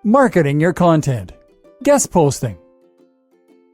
Marketing your content. Guest posting.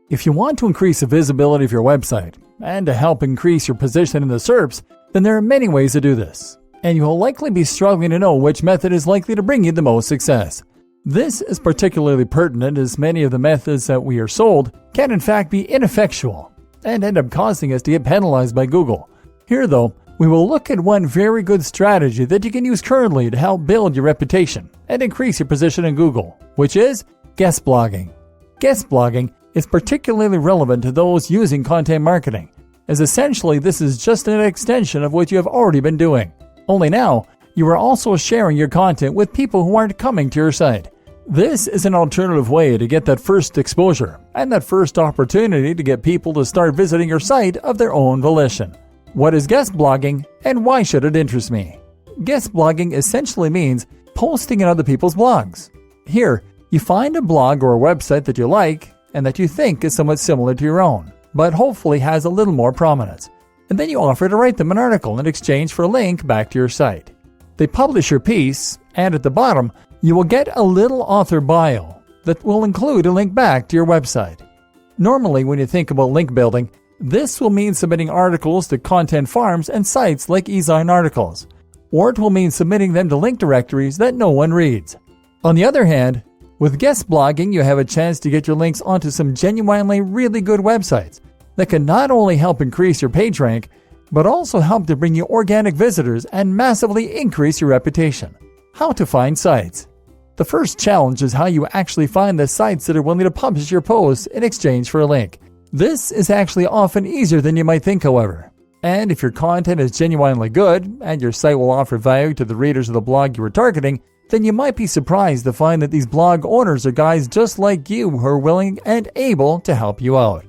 If you want to increase the visibility of your website and to help increase your position in the SERPs, then there are many ways to do this, and you will likely be struggling to know which method is likely to bring you the most success. This is particularly pertinent as many of the methods that we are sold can in fact be ineffectual and end up causing us to get penalized by Google. Here though, we will look at one very good strategy that you can use currently to help build your reputation and increase your position in Google, which is guest blogging. Guest blogging is particularly relevant to those using content marketing, as essentially this is just an extension of what you have already been doing. Only now, you are also sharing your content with people who aren't coming to your site. This is an alternative way to get that first exposure and that first opportunity to get people to start visiting your site of their own volition. What is guest blogging and why should it interest me? Guest blogging essentially means posting in other people's blogs. Here, you find a blog or a website that you like and that you think is somewhat similar to your own, but hopefully has a little more prominence. And then you offer to write them an article in exchange for a link back to your site. They publish your piece, and at the bottom, you will get a little author bio that will include a link back to your website. Normally, when you think about link building, this will mean submitting articles to content farms and sites like Ezine Articles, or it will mean submitting them to link directories that no one reads. On the other hand, with guest blogging, you have a chance to get your links onto some genuinely really good websites that can not only help increase your page rank, but also help to bring you organic visitors and massively increase your reputation. How to find sites. The first challenge is how you actually find the sites that are willing to publish your posts in exchange for a link. This is actually often easier than you might think, however. And if your content is genuinely good and your site will offer value to the readers of the blog you are targeting, then you might be surprised to find that these blog owners are guys just like you who are willing and able to help you out.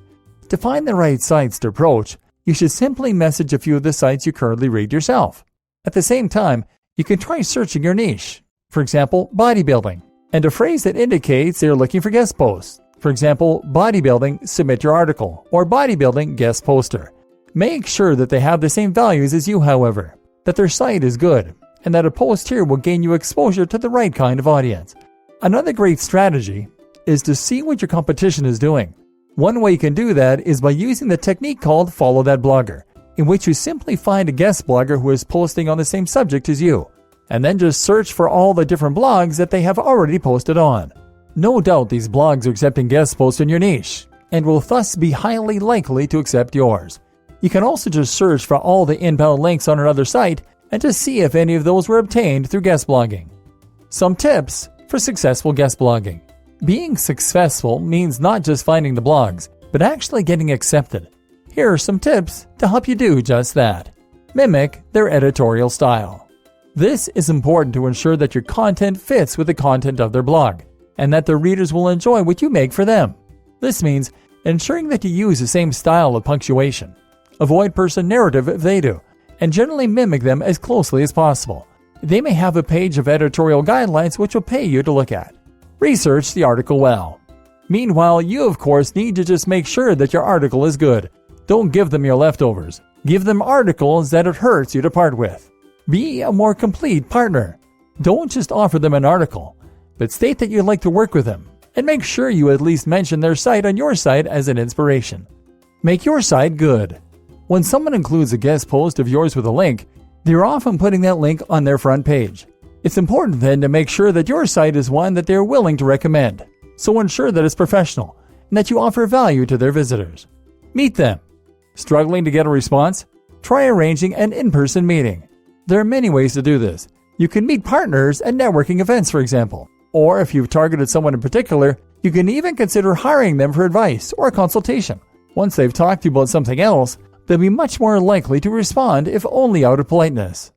To find the right sites to approach, you should simply message a few of the sites you currently read yourself. At the same time, you can try searching your niche. For example, bodybuilding, and a phrase that indicates they are looking for guest posts. For example, bodybuilding, submit your article, or bodybuilding, guest poster. Make sure that they have the same values as you, however, that their site is good, and that a post here will gain you exposure to the right kind of audience. Another great strategy is to see what your competition is doing. One way you can do that is by using the technique called Follow That Blogger, in which you simply find a guest blogger who is posting on the same subject as you, and then just search for all the different blogs that they have already posted on. No doubt these blogs are accepting guest posts in your niche, and will thus be highly likely to accept yours. You can also just search for all the inbound links on another site and just see if any of those were obtained through guest blogging. Some tips for successful guest blogging. Being successful means not just finding the blogs, but actually getting accepted. Here are some tips to help you do just that. Mimic their editorial style. This is important to ensure that your content fits with the content of their blog, and that the readers will enjoy what you make for them. This means ensuring that you use the same style of punctuation. Avoid person narrative if they do, and generally mimic them as closely as possible. They may have a page of editorial guidelines which will pay you to look at. Research the article well. Meanwhile, you of course need to just make sure that your article is good. Don't give them your leftovers. Give them articles that it hurts you to part with. Be a more complete partner. Don't just offer them an article, but state that you'd like to work with them, and make sure you at least mention their site on your site as an inspiration. Make your site good. When someone includes a guest post of yours with a link, they're often putting that link on their front page. It's important then to make sure that your site is one that they're willing to recommend, so ensure that it's professional and that you offer value to their visitors. Meet them. Struggling to get a response? Try arranging an in-person meeting. There are many ways to do this. You can meet partners at networking events, for example, or if you've targeted someone in particular, you can even consider hiring them for advice or consultation. Once they've talked to you about something else, they'll be much more likely to respond if only out of politeness.